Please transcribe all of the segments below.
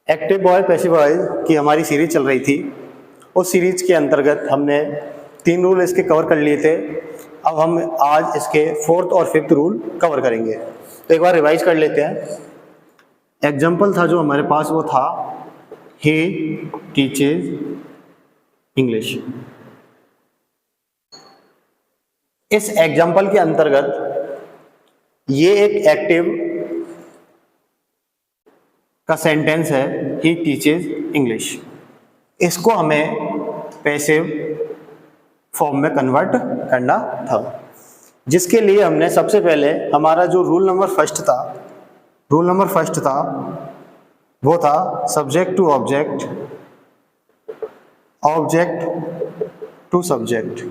Active boy passive boy की हमारी series चल रही थी। उस सीरीज के अंतर्गत हमने 3 रूल इसके कवर कर लिए थे। अब हम आज इसके 4th और 5th रूल कवर करेंगे। तो एक बार रिवाइज कर लेते हैं। एग्जाम्पल था जो हमारे पास वो था ही टीचेज इंग्लिश। इस एग्जाम्पल के अंतर्गत ये एक एक्टिव का सेंटेंस है ही टीचेज इंग्लिश। इसको हमें पैसिव फॉर्म में कन्वर्ट करना था, जिसके लिए हमने सबसे पहले हमारा जो रूल नंबर फर्स्ट था वो था subject to object, object to subject,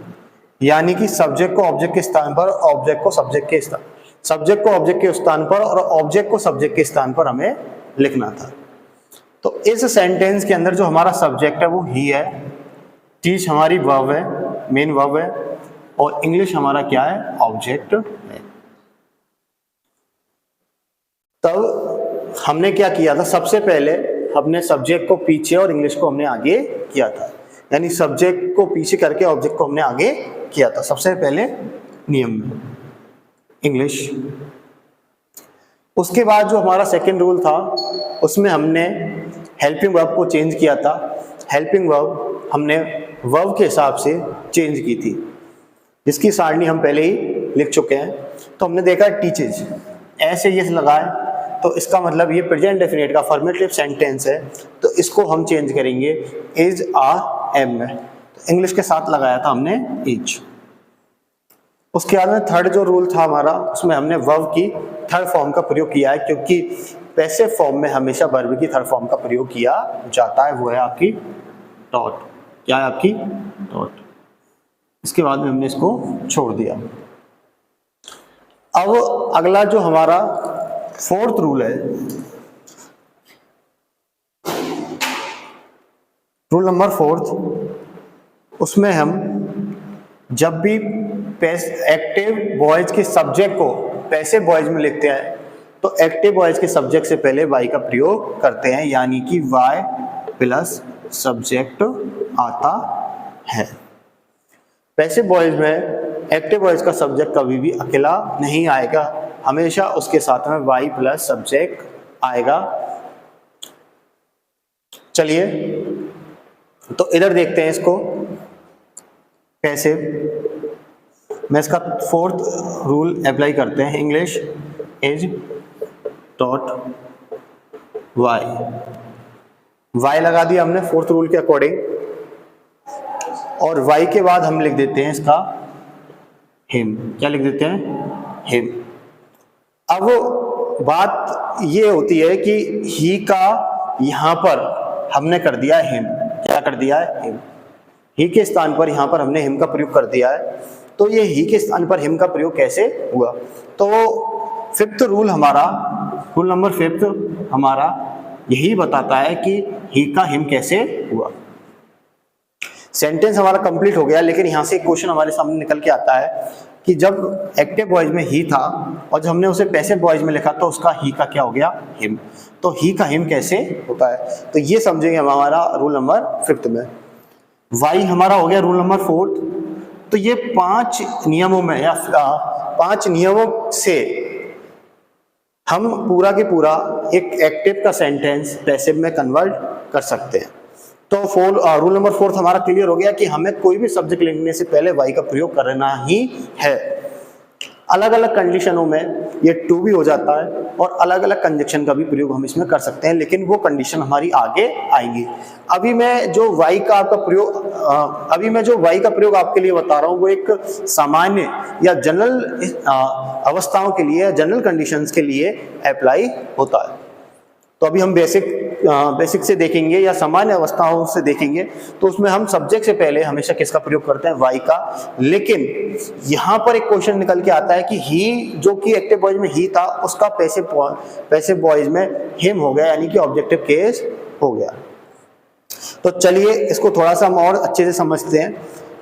यानी कि सब्जेक्ट को ऑब्जेक्ट के स्थान पर, ऑब्जेक्ट को सब्जेक्ट के स्थान, सब्जेक्ट को ऑब्जेक्ट के स्थान पर और ऑब्जेक्ट को सब्जेक्ट के स्थान पर हमें लिखना था। तो इस सेंटेंस के अंदर जो हमारा सब्जेक्ट है वो ही है, टीच हमारी वर्ब है, मेन वर्ब है, और इंग्लिश हमारा क्या है, ऑब्जेक्ट है। तब हमने क्या किया था, सबसे पहले हमने सब्जेक्ट को पीछे और इंग्लिश को हमने आगे किया था, यानी सब्जेक्ट को पीछे करके ऑब्जेक्ट को हमने आगे किया था सबसे पहले नियम में, इंग्लिश। उसके बाद जो हमारा सेकंड रूल था उसमें हमने हेल्पिंग वर्ब को चेंज किया था। हेल्पिंग वर्ब हमने वर्ब के हिसाब से चेंज की थी, जिसकी सारणी हम पहले ही लिख चुके हैं। तो हमने देखा टीचेज, ऐसे ये लगा है तो इसका मतलब ये प्रेजेंट डेफिनेट का अफर्मेटिव सेंटेंस है, तो इसको हम चेंज करेंगे इज आ एम में। तो इंग्लिश के साथ लगाया था हमने इज। उसके बाद में थर्ड जो रूल था हमारा, उसमें हमने वर्ब की थर्ड फॉर्म का प्रयोग किया है, क्योंकि पैसिव फॉर्म में हमेशा वर्ब की थर्ड फॉर्म का प्रयोग किया जाता है, वो है आपकी टॉट। क्या है आपकी टॉट। इसके बाद में हमने इसको छोड़ दिया। अब अगला जो हमारा 4th रूल है, रूल नंबर 4th, उसमें हम जब भी एक्टिव बॉयज के सब्जेक्ट को पैसिव बॉयज में लिखते हैं तो एक्टिव बॉयज के सब्जेक्ट से पहले वाई का प्रयोग करते हैं, यानी कि वाई प्लस सब्जेक्ट आता है। पैसिव बॉयज में एक्टिव बॉयज का सब्जेक्ट कभी भी अकेला नहीं आएगा, हमेशा उसके साथ में वाई प्लस सब्जेक्ट आएगा। चलिए तो इधर देखते हैं इसको पैसिव में इसका 4th रूल अप्लाई करते हैं। English is taught why, why लगा दिया हमने 4th रूल के अकॉर्डिंग, और वाई के बाद हम लिख देते हैं इसका हिम। क्या लिख देते हैं, हिम। अब बात ये होती है कि ही का यहां पर हमने कर दिया हिम। क्या कर दिया है, हिम। ही के स्थान पर यहां पर हमने हिम का प्रयोग कर दिया है। तो ये ही के स्थान पर हिम का प्रयोग कैसे हुआ, तो 5th रूल हमारा, रूल नंबर 5th हमारा यही बताता है कि ही का हिम कैसे हुआ। सेंटेंस हमारा कंप्लीट हो गया, लेकिन यहां से एक क्वेश्चन हमारे सामने निकल के आता है कि जब एक्टिव बॉयज में ही था और जब हमने उसे पैसिव बॉयज में लिखा तो उसका ही का क्या हो गया, हिम। तो ही का हिम कैसे होता है, तो ये समझेंगे हम हमारा रूल नंबर 5th में। वाई हमारा हो गया रूल नंबर 4th। तो ये 5 नियमों में या 5 नियमों से हम पूरा के पूरा एक एक्टिव का सेंटेंस पैसिव में कन्वर्ट कर सकते हैं। तो रूल नंबर 4th हमारा क्लियर हो गया कि हमें कोई भी सब्जेक्ट लिखने से पहले वाई का प्रयोग करना ही है। अलग अलग कंडीशनों में ये टू भी हो जाता है और अलग अलग कंजक्शन का भी प्रयोग हम इसमें कर सकते हैं, लेकिन वो कंडीशन हमारी आगे आएंगी। अभी मैं जो वाई का प्रयोग आपके लिए बता रहा हूँ वो एक सामान्य या जनरल अवस्थाओं के लिए, जनरल कंडीशंस के लिए अप्लाई होता है। तो अभी हम बेसिक से देखेंगे या सामान्य अवस्थाओं से देखेंगे, तो उसमें हम सब्जेक्ट से पहले हमेशा किसका प्रयोग करते हैं, वाई का। लेकिन यहां पर एक क्वेश्चन निकल के आता है कि ही जो कि एक्टिव बॉयज में ही था उसका पैसिव बॉयज में हिम हो गया, यानी कि ऑब्जेक्टिव केस हो गया। तो चलिए इसको थोड़ा सा हम और अच्छे से समझते हैं।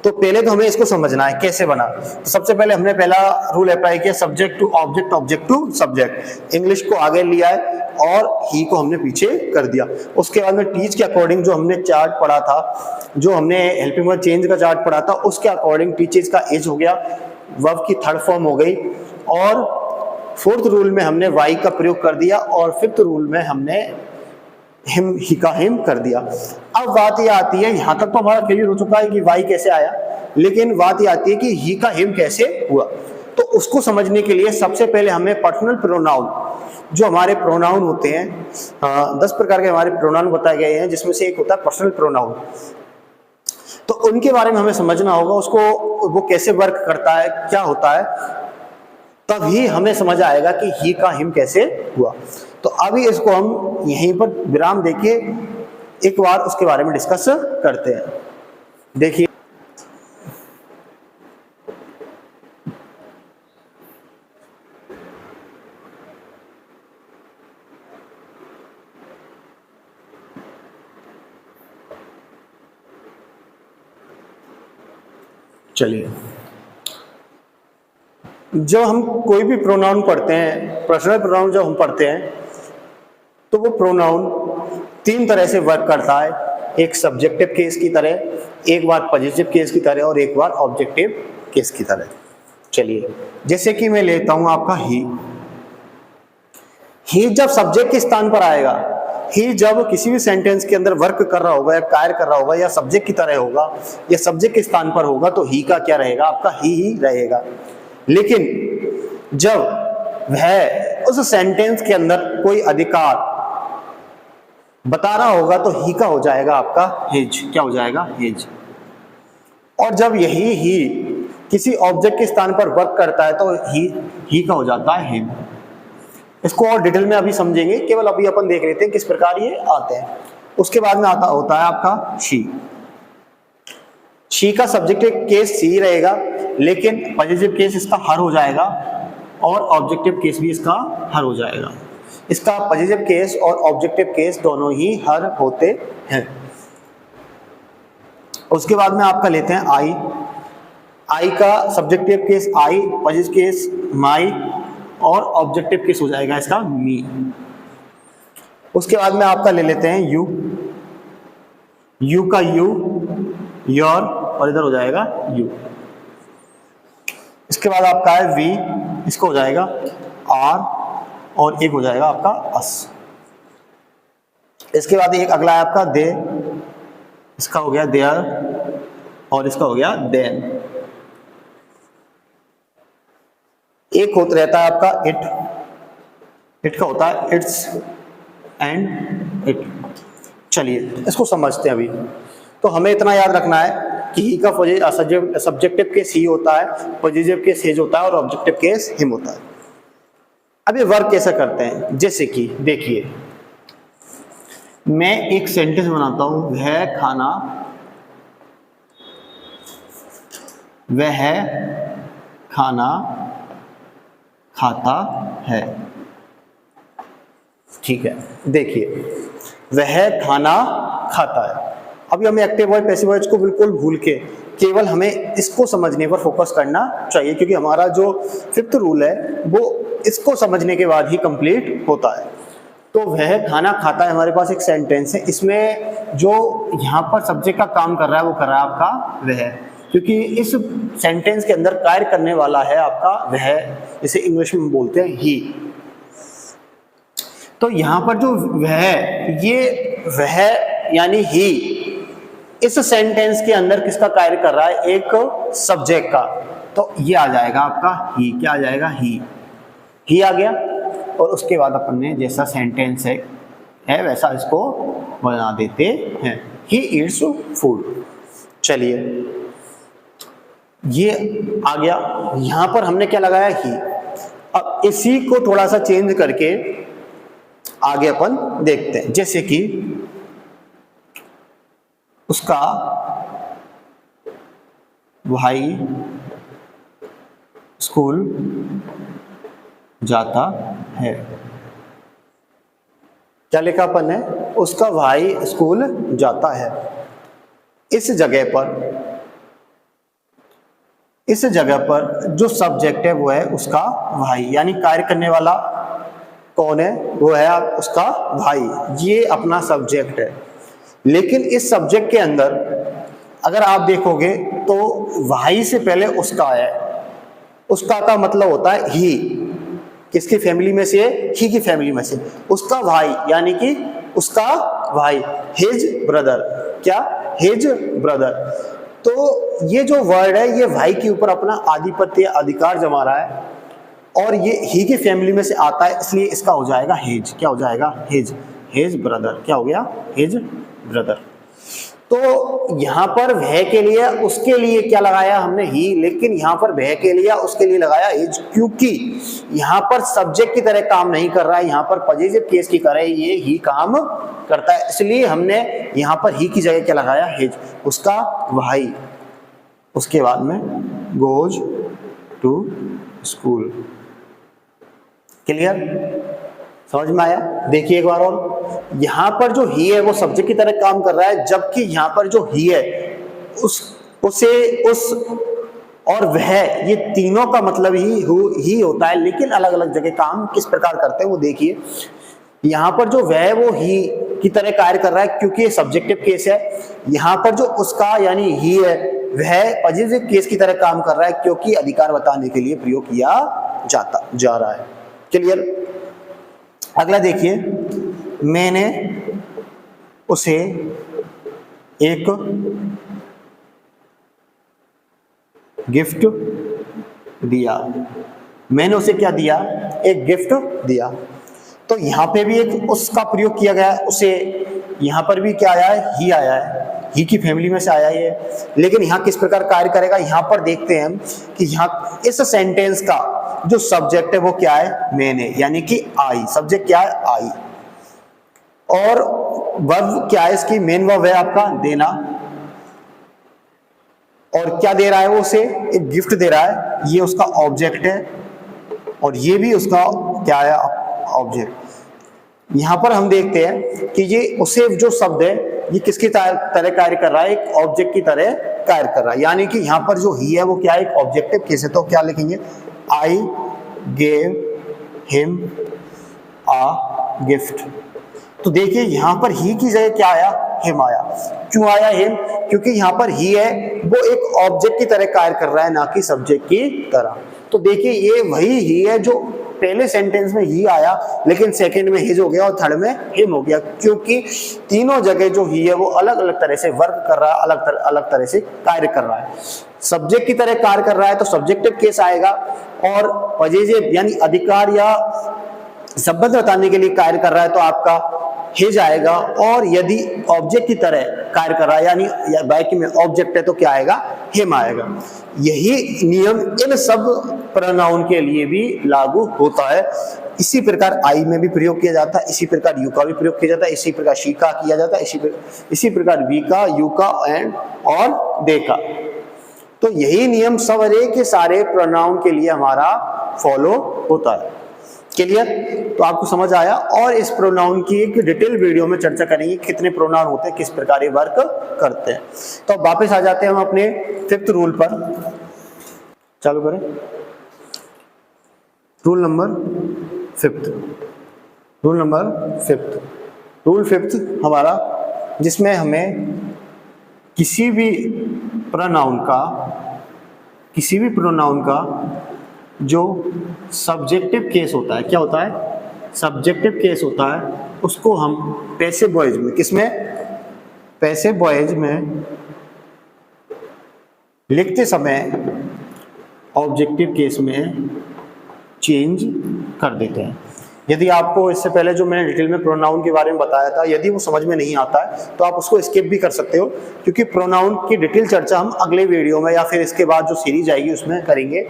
तो पहले तो हमें इसको समझना है कैसे बना। तो सबसे पहले हमने पहला रूल अप्लाई किया, subject to object, object to subject. English को आगे लिया है और ही को हमने पीछे कर दिया। उसके बाद में टीच के अकॉर्डिंग जो हमने चार्ट पढ़ा था, जो हमने हेल्पिंग वर्ब चेंज का चार्ट पढ़ा था, उसके अकॉर्डिंग टीचेज का एज हो गया, वर्ब की थर्ड फॉर्म हो गई, और फोर्थ रूल में हमने वाई का प्रयोग कर दिया, और फिफ्थ रूल में हमने हिम, ही का हिम कर दिया। अब बात ये आती है, यहां तक तो हमारा क्लियर हो चुका है कि वाई कैसे आया, लेकिन बात ये आती है कि ही का हिम कैसे हुआ। तो उसको समझने के लिए सबसे पहले हमें पर्सनल प्रोनाउन, जो हमारे प्रोनाउन होते हैं, 10 प्रकार के हमारे प्रोनाउन बताए गए हैं, जिसमें से एक होता है पर्सनल प्रोनाउन। तो उनके बारे में हमें समझना होगा, उसको वो कैसे वर्क करता है, क्या होता है, तभी हमें समझ आएगा कि ही का हिम कैसे हुआ। तो अभी इसको हम यहीं पर विराम देके एक बार उसके बारे में डिस्कस करते हैं। देखिए, चलिए, जब हम कोई भी प्रोनाउन पढ़ते हैं, पर्सनल प्रोनाउन जब हम पढ़ते हैं, तो वो प्रोनाउन 3 तरह से वर्क करता है। एक सब्जेक्टिव केस की तरह, एक बार पॉजिटिव केस की तरह, और एक बार ऑब्जेक्टिव केस की तरह। चलिए, जैसे कि मैं लेता हूं आपका ही जब सब्जेक्ट के स्थान पर आएगा, ही जब किसी भी सेंटेंस के अंदर वर्क कर रहा होगा या कार्य कर रहा होगा या सब्जेक्ट की तरह होगा या सब्जेक्ट के स्थान पर होगा, तो ही का क्या रहेगा, आपका ही रहेगा। लेकिन जब वह उस सेंटेंस के अंदर कोई अधिकार बता रहा होगा, तो ही का हो जाएगा आपका हिज। क्या हो जाएगा, हिज। और जब यही ही किसी ऑब्जेक्ट के स्थान पर वर्क करता है, तो ही का हो जाता है हिम। इसको और डिटेल में अभी समझेंगे, केवल अभी अपन देख लेते हैं किस प्रकार ये आते हैं। उसके बाद में होता है आपका शी का सब्जेक्टिव केस सी रहेगा, लेकिन पॉजिटिव केस इसका हर हो जाएगा, और ऑब्जेक्टिव केस भी इसका हर हो जाएगा। इसका पॉजिटिव केस और ऑब्जेक्टिव केस दोनों ही हर होते हैं। उसके बाद में आपका लेते हैं आई का subjective case I, positive case my, और ऑब्जेक्टिव केस हो जाएगा इसका मी। उसके बाद में आपका ले लेते हैं यू का यू, योर, और इधर हो जाएगा यू। इसके बाद आपका है वी, इसको हो जाएगा आर, और एक हो जाएगा आपका अस। इसके बाद एक अगला है आपका दे, इसका हो गया देयर, और इसका हो गया देन। एक होता रहता है आपका इट का होता है इट्स एंड इट। चलिए, इसको समझते हैं अभी। तो हमें इतना याद रखना है कि ही का सब्जेक्टिव केस ही होता है, पॉजिटिव केस हिज होता है, और ऑब्जेक्टिव केस हिम होता है। अब ये वर्क कैसे करते हैं, जैसे कि देखिए, मैं एक सेंटेंस बनाता हूं, वह खाना खाता है। ठीक है, देखिए, वह खाना खाता है। अभी हमें एक्टिव वॉइस पैसिव वॉइस को बिल्कुल भूल के केवल हमें इसको समझने पर फोकस करना चाहिए, क्योंकि हमारा जो 5th रूल है वो इसको समझने के बाद ही कंप्लीट होता है। तो वह खाना खाता है, हमारे पास एक सेंटेंस है, इसमें जो यहाँ पर सब्जेक्ट का काम कर रहा है वो कर रहा है आपका वह, क्योंकि इस सेंटेंस के अंदर कार्य करने वाला है आपका वह, जिसे इंग्लिश में बोलते हैं ही। तो यहाँ पर जो वह यानी ही इस सेंटेंस के अंदर किसका कार्य कर रहा है, एक सब्जेक्ट का। तो ये आ जाएगा आपका ही। क्या आ जाएगा, ही आ गया। और उसके बाद अपन ने जैसा सेंटेंस है वैसा इसको बना देते हैं, ही ईट्स फूड। चलिए, ये आ गया। यहां पर हमने क्या लगाया, ही। अब इसी को थोड़ा सा चेंज करके आगे अपन देखते हैं, जैसे कि उसका भाई स्कूल जाता है। क्या लिखा अपन है, उसका भाई स्कूल जाता है। इस जगह पर जो सब्जेक्ट है वो है उसका भाई, यानी कार्य करने वाला कौन है? वो है उसका भाई। ये अपना सब्जेक्ट है। लेकिन इस सब्जेक्ट के अंदर अगर आप देखोगे तो भाई से पहले उसका है। उसका का मतलब होता है ही। किसकी फैमिली में से? ही की फैमिली में से। उसका भाई यानी कि उसका भाई, हिज ब्रदर। क्या? His brother. तो ये जो वर्ड है ये भाई के ऊपर अपना आधिपत्य अधिकार जमा रहा है और ये ही की फैमिली में से आता है, इसलिए इसका हो जाएगा हिज। क्या हो जाएगा? हिज। His brother. क्या हो गया? His brother. तो यहां पर वह के लिए उसके लिए क्या लगाया हमने? ही। लेकिन यहां पर वह के लिए उसके लिए लगाया हिज, क्योंकि यहां पर सब्जेक्ट की तरह काम नहीं कर रहा है, यहां पर पॉजिटिव केस की तरह ये ही काम करता है, इसलिए हमने यहां पर ही की जगह क्या लगाया? हिज। उसका भाई। उसके बाद में गोज टू स्कूल। क्लियर? समझ में आया? देखिए एक बार और, यहां पर जो ही है वो सब्जेक्ट की तरह काम कर रहा है, जबकि यहां पर जो ही है उस और वह, ये तीनों का मतलब ही होता है, लेकिन अलग अलग जगह काम किस प्रकार करते हैं वो देखिए। यहां पर जो वह है वो ही की तरह कार्य कर रहा है क्योंकि ये सब्जेक्टिव केस है। यहां पर जो उसका यानी ही है वह पॉजिटिव केस की तरह काम कर रहा है क्योंकि अधिकार बताने के लिए प्रयोग किया जा रहा है। क्लियर? अगला देखिए, मैंने उसे एक गिफ्ट दिया। मैंने उसे क्या दिया? एक गिफ्ट दिया। तो यहां पे भी एक उसका प्रयोग किया गया है, उसे। यहां पर भी क्या आया है? ही आया है। ही की फैमिली में से आया है। लेकिन यहां किस प्रकार कार्य करेगा यहां पर देखते हैं कि यहां इस सेंटेंस का जो सब्जेक्ट है वो क्या है? मैंने, यानी कि आई। सब्जेक्ट क्या है? आई। और वर्ब क्या है इसकी? मेन वर्ब है आपका देना। और क्या दे रहा है वो? उसे एक गिफ्ट दे रहा है। ये उसका ऑब्जेक्ट है और ये भी उसका क्या है? ऑब्जेक्ट। यहां पर हम देखते हैं कि ये उसे जो शब्द है ये किसकी तरह कार्य कर रहा है? एक ऑब्जेक्ट की तरह कार्य कर रहा है, यानी कि यहां पर जो ही है वो क्या है? एक ऑब्जेक्टिव केस है। तो क्या लिखेंगे? I gave him a gift। तो देखिए यहां पर ही की जगह क्या आया? हिम आया। क्यों आया हिम? क्योंकि यहां पर ही है वो एक ऑब्जेक्ट की तरह कार्य कर रहा है, ना कि सब्जेक्ट की तरह। तो देखिए ये वही ही है जो पहले सेंटेंस में ही आया, लेकिन सेकंड में हिज हो गया और थर्ड में हिम हो गया, क्योंकि तीनों जगह जो ही है वो अलग अलग तरह से वर्क कर रहा है, अलग तरह से कार्य कर रहा है। सब्जेक्ट की तरह कार्य कर रहा है तो सब्जेक्टिव केस आएगा, और पॉजिटिव यानी अधिकार या संबंध बताने के लिए कार्य कर रहा है तो आपका हिज आएगा। और यदि ऑब्जेक्ट की तरह कार्य कर रहा है यानी वाक्य में ऑब्जेक्ट है तो क्या आएगा? हिम आएगा। यही नियम इन सब प्रोनाउन के लिए भी लागू होता है। इसी प्रकार आई में भी प्रयोग किया जाता है, इसी प्रकार यू का भी प्रयोग किया जाता है, इसी प्रकार शी का किया जाता है, इसी प्रकार वी का, यू का एंड और दे का। तो यही नियम सारे के सारे प्रोनाउन के लिए हमारा फॉलो होता है। क्लियर? तो आपको समझ आया। और इस प्रोनाउन की एक डिटेल वीडियो में चर्चा करेंगे कितने प्रोनाउन होते हैं, किस प्रकार ये वर्क करते हैं। तो अब वापस आ जाते हैं हम अपने 5th रूल पर। चालू करें rule number 5th। Rule number 5th। Rule 5th हमारा, जिसमें हमें किसी भी प्रोनाउन का जो सब्जेक्टिव केस होता है, क्या होता है? सब्जेक्टिव केस होता है, उसको हम पैसिव वॉइस में, किसमें? पैसिव वॉइस में लिखते समय ऑब्जेक्टिव केस में चेंज कर देते हैं। यदि आपको इससे पहले जो मैंने डिटेल में प्रोनाउन के बारे में बताया था, यदि वो समझ में नहीं आता है तो आप उसको स्किप भी कर सकते हो, क्योंकि प्रोनाउन की डिटेल चर्चा हम अगले वीडियो में या फिर इसके बाद जो सीरीज आएगी उसमें करेंगे।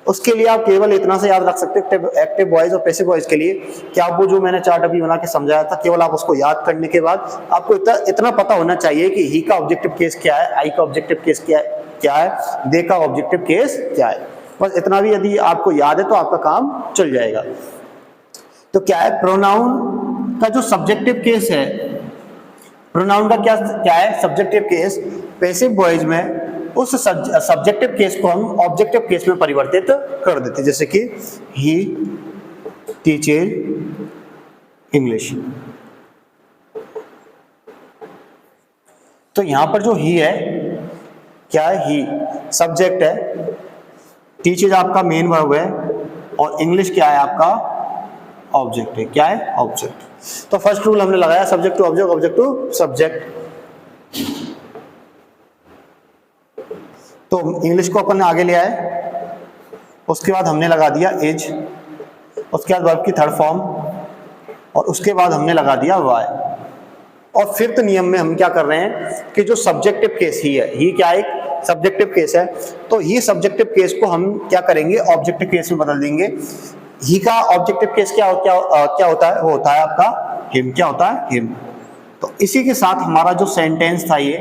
उसके लिए आप केवल इतना से याद रख सकते हो एक्टिव वॉइस और पैसिव वॉइस के लिए कि आप वो जो मैंने चार्ट अभी बना के समझाया था, केवल आप उसको याद करने के बाद आपको इतना पता होना चाहिए कि ही का ऑब्जेक्टिव केस क्या है, आई का ऑब्जेक्टिव केस क्या है, दे का ऑब्जेक्टिव केस क्या है। बस इतना भी यदि आपको याद है तो आपका काम चल जाएगा। तो क्या है? प्रोनाउन का जो सब्जेक्टिव केस है, प्रोनाउन का क्या है? Subjective case. पैसिव वॉइस में उस सब्जेक्टिव केस को हम ऑब्जेक्टिव केस में परिवर्तित कर देते हैं, जैसे कि ही टीचेज इंग्लिश। तो यहां पर जो ही है क्या है, ही सब्जेक्ट है, टीचेज आपका मेन वर्ब है और इंग्लिश क्या है आपका ऑब्जेक्ट है। क्या है, ऑब्जेक्ट। तो फर्स्ट रूल हमने लगाया subject to object, object to subject. तो इंग्लिश को अपन ने आगे ले आए, उसके बाद हमने लगा दिया इज, उसके बाद वर्ब की थर्ड फॉर्म और उसके बाद हमने लगा दिया वाई। और फिफ्थ नियम में हम क्या कर रहे हैं कि जो सब्जेक्टिव केस ही है, ही क्या एक सब्जेक्टिव केस है, तो ही सब्जेक्टिव केस को हम क्या करेंगे ऑब्जेक्टिव केस में बदल देंगे। ही का ऑब्जेक्टिव केस क्या होता है, वो होता है आपका हिम। क्या होता है, हिम। तो इसी के साथ हमारा जो सेंटेंस था ये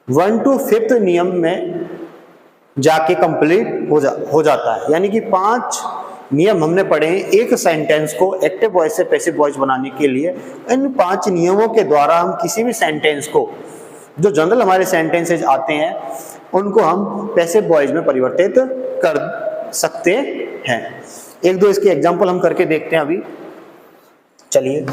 1 to 5th नियम में जाके कंप्लीट हो जाता है। यानी कि 5 नियम हमने पढ़े हैं एक सेंटेंस को एक्टिव वॉइस से पैसिव वॉइस बनाने के लिए। इन 5 नियमों के द्वारा हम किसी भी सेंटेंस को, जो जनरल हमारे सेंटेंसेज आते हैं, उनको हम पैसिव वॉइस में परिवर्तित कर सकते हैं। एक दो इसके एग्जांपल हम करके देखते हैं अभी। चलिए,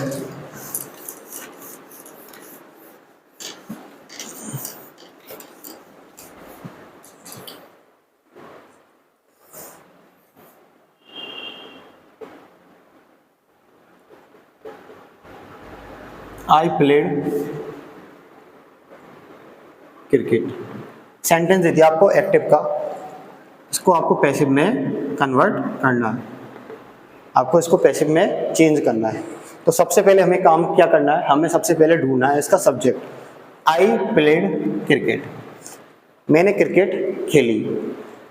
आई प्लेड क्रिकेट। सेंटेंस दे दिया आपको एक्टिव का, इसको आपको पैसिव में कन्वर्ट करना है, आपको इसको पैसिव में चेंज करना है। तो सबसे पहले हमें काम क्या करना है, हमें सबसे पहले ढूंढना है इसका सब्जेक्ट। आई प्लेड क्रिकेट, मैंने क्रिकेट खेली।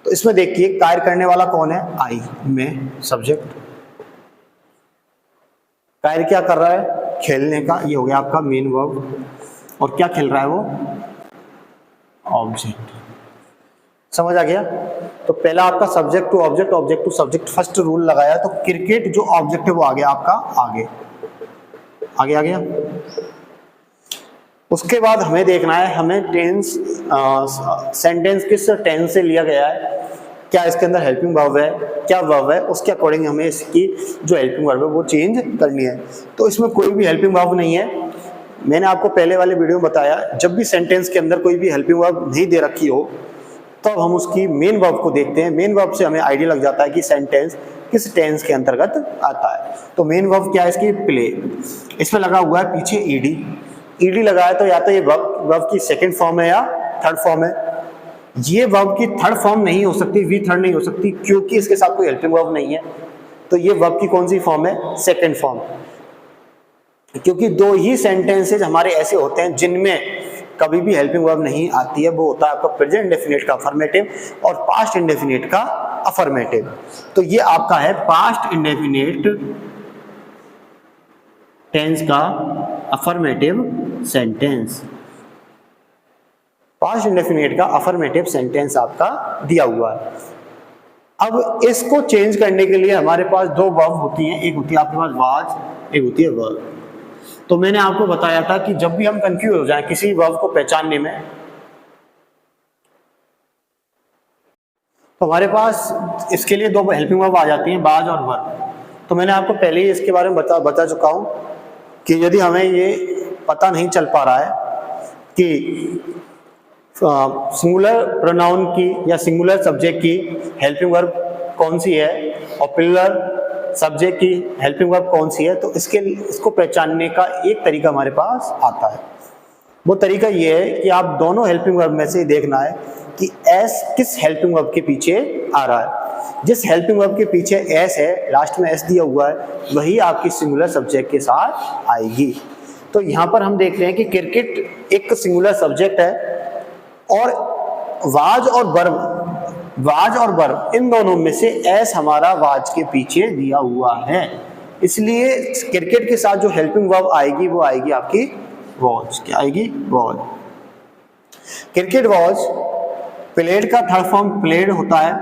तो इसमें देखिए कार्य करने वाला कौन है, आई में सब्जेक्ट। कार्य क्या कर रहा है, खेलने का, ये हो गया आपका मेन वर्ब। और क्या खेल रहा है वो, ऑब्जेक्ट। समझ आ गया। तो पहला आपका subject to object, object to subject, first rule लगाया। तो क्रिकेट जो ऑब्जेक्ट है वो आ गया आपका आगे आगे आ गया। उसके बाद हमें देखना है, हमें टेंस, सेंटेंस किस टेंस से लिया गया है, क्या इसके अंदर हेल्पिंग वर्ब है, क्या वर्ब है, उसके अकॉर्डिंग हमें इसकी जो हेल्पिंग वर्ब है वो चेंज करनी है। तो इसमें कोई भी हेल्पिंग वर्ब नहीं है। मैंने आपको पहले वाले वीडियो में बताया, जब भी सेंटेंस के अंदर कोई भी हेल्पिंग वर्ब नहीं दे रखी हो तब तो हम उसकी मेन वर्ब को देखते हैं। मेन वर्ब से हमें आइडिया लग जाता है कि सेंटेंस किस टेंस के अंतर्गत आता है। तो मेन वर्ब क्या है इसकी, प्ले। इसमें लगा हुआ है पीछे ईडी, ईडी लगा है तो या तो ये वर्ब की सेकंड फॉर्म है या थर्ड फॉर्म है। ये वर्ब की थर्ड फॉर्म नहीं हो सकती, वी थर्ड नहीं हो सकती, क्योंकि इसके साथ कोई हेल्पिंग वर्ब नहीं है। तो ये वर्ब की कौन सी फॉर्म है, सेकंड फॉर्म। क्योंकि दो ही सेंटेंसेज हमारे ऐसे होते हैं जिनमें कभी भी हेल्पिंग वर्ब नहीं आती है, वो होता है आपका प्रेजेंट इंडेफिनिट का अफर्मेटिव और पास्ट इंडेफिनिट का अफर्मेटिव। तो ये आपका है पास्ट इंडेफिनिट टेंस का अफर्मेटिव सेंटेंस। पास्ट इंडेफिनिट का अफर्मेटिव सेंटेंस आपका दिया हुआ है। अब इसको चेंज करने के लिए हमारे पास दो वर्ब होती हैं, एक होती है आपके पास वाज, एक होती है वर्ब। तो मैंने आपको बताया था कि जब भी हम कंफ्यूज हो जाएं किसी वर्ब को पहचानने में, तो हमारे पास इसके लिए दो हेल्पिंग वर्ब आ जाती हैं, बाज और वर्ब। तो मैंने आपको पहले ही इसके बारे में बता चुका हूं कि यदि हमें ये पता नहीं चल पा रहा है कि सिंगुलर प्रोनाउन की या सिंगुलर सब्जेक्ट की हेल्पिंग वर्ब कौन सी है और प्लूरल सब्जेक्ट की हेल्पिंग वर्ब कौन सी है, तो इसको पहचानने का एक तरीका हमारे पास आता है। वो तरीका ये है कि आप दोनों हेल्पिंग वर्ब में से देखना है कि एस किस हेल्पिंग वर्ब के पीछे आ रहा है। जिस हेल्पिंग वर्ब के पीछे एस है, लास्ट में एस दिया हुआ है, वही आपकी सिंगुलर सब्जेक्ट के साथ आएगी। तो यहाँ पर हम देख रहे हैं कि क्रिकेट एक सिंगुलर सब्जेक्ट है और वाज और वर्ब इन दोनों में से एस हमारा वाज के पीछे दिया हुआ है। इसलिए क्रिकेट के साथ जो हेल्पिंग वर्ब आएगी वो आएगी आपकी वॉज। क्या आएगी, वॉज। क्रिकेट वॉज, प्लेड का थर्ड फॉर्म प्लेड होता है।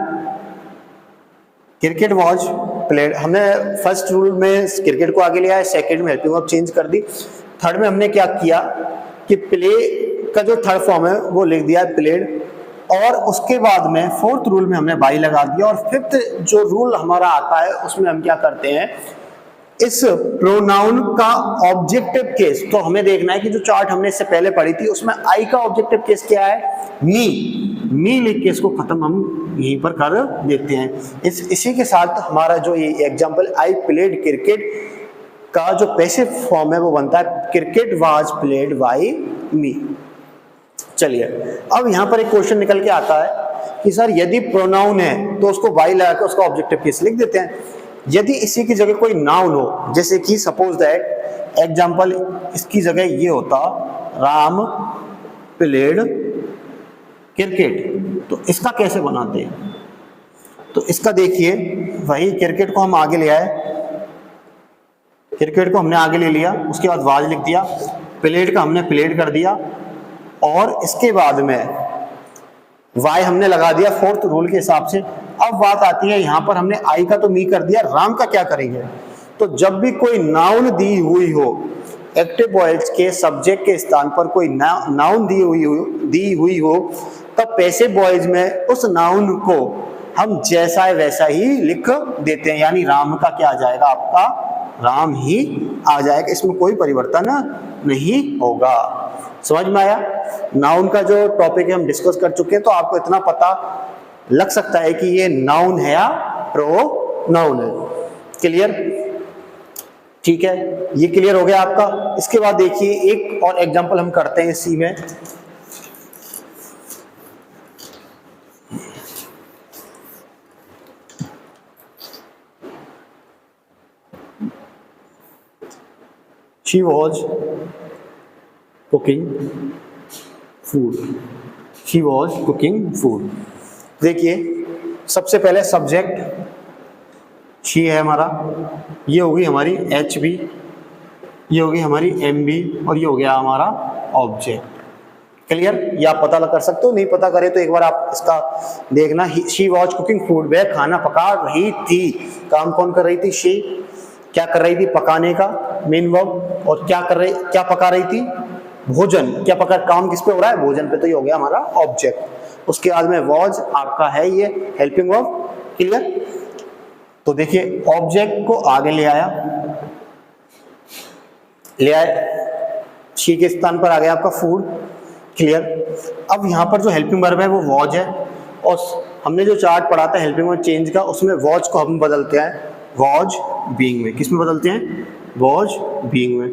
क्रिकेट वॉज प्लेड, हमने फर्स्ट रूल में क्रिकेट को आगे लिया है, सेकंड में हेल्पिंग वर्ब चेंज कर दी, थर्ड में हमने क्या किया कि प्ले का जो थर्ड फॉर्म है वो लिख दिया है प्लेड और उसके बाद में फोर्थ रूल में हमने बाई लगा दिया, और फिफ्थ जो रूल हमारा आता है उसमें हम क्या करते हैं, इस प्रोनाउन का ऑब्जेक्टिव केस, तो हमें देखना है कि जो चार्ट हमने इससे पहले पढ़ी थी उसमें आई का ऑब्जेक्टिव केस क्या है, मी लिख के इसको खत्म हम यहीं पर कर देते हैं। इसी के साथ हमारा जो ये एग्जांपल आई प्लेड क्रिकेट का जो पैसिव फॉर्म है वो बनता है क्रिकेट वाज प्लेड बाय मी। चलिए अब यहां पर एक क्वेश्चन निकल के आता है कि सर यदि प्रोनाउन है तो उसको बाई लगा के उसका ऑब्जेक्टिव केस लिख देते हैं। यदि इसी की जगह कोई नाउन हो, जैसे कि सपोज दैट एग्जांपल इसकी जगह ये होता राम प्लेड क्रिकेट, तो इसका कैसे बनाते हैं, तो इसका देखिए वही क्रिकेट को हम आगे ले आए, क्रिकेट को हमने आगे ले लिया, उसके बाद वाज लिख दिया, प्लेड का हमने प्लेड कर दिया, और इसके बाद में वाई हमने लगा दिया फोर्थ रूल के हिसाब से। अब बात आती है यहाँ पर हमने आई का तो मी कर दिया, राम का क्या करेंगे, तो जब भी कोई नाउन दी हुई हो, एक्टिव वॉइस के सब्जेक्ट के स्थान पर कोई नाउन दी हुई हो तब पैसिव वॉइस में उस नाउन को हम जैसा है वैसा ही लिख देते हैं, यानी राम का क्या आ जाएगा, आपका राम ही आ जाएगा, इसमें कोई परिवर्तन नहीं होगा। समझ में आया? नाउन का जो टॉपिक है हम डिस्कस कर चुके हैं, तो आपको इतना पता लग सकता है कि ये नाउन है या प्रोनाउन है। क्लियर? ठीक है, ये क्लियर हो गया आपका। इसके बाद देखिए एक और एग्जांपल हम करते हैं इसी में। She was cooking food. She was cooking food. देखिए सबसे पहले सब्जेक्ट शी है हमारा, ये होगी हमारी एच बी, ये होगी हमारी एम बी, और ये हो गया हमारा ऑब्जेक्ट। क्लियर? ये आप पता कर सकते हो, नहीं पता करे तो एक बार आप इसका देखना। शी वॉज कुकिंग फूड, वह खाना पका रही थी। काम कौन कर रही थी? शी। क्या कर रही थी? पकाने का मेन वर्ब। और क्या पका रही थी? भोजन। क्या पका, काम किस पे हो रहा है? भोजन पे। तो ये हो गया हमारा ऑब्जेक्ट। उसके बाद में वॉज आपका है ये हेल्पिंग वर्ब। क्लियर? तो देखिए ऑब्जेक्ट को आगे ले आए, शी के स्थान पर आ गया आपका फूड। क्लियर? अब यहाँ पर जो हेल्पिंग वर्ब है वो वॉज है, और हमने जो चार्ट पढ़ा था हेल्पिंग वर्ब चेंज का, उसमें वॉज को हम बदलते हैं वॉज बीइंग में। किस में बदलते हैं? वॉज बीइंग में।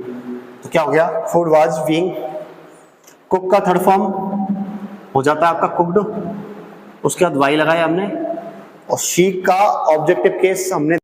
तो क्या हो गया? Food was being. कुक का थर्ड फॉर्म हो जाता है आपका कुक्ड, उसके बाद वाई लगाया हमने, और शी का ऑब्जेक्टिव केस हमने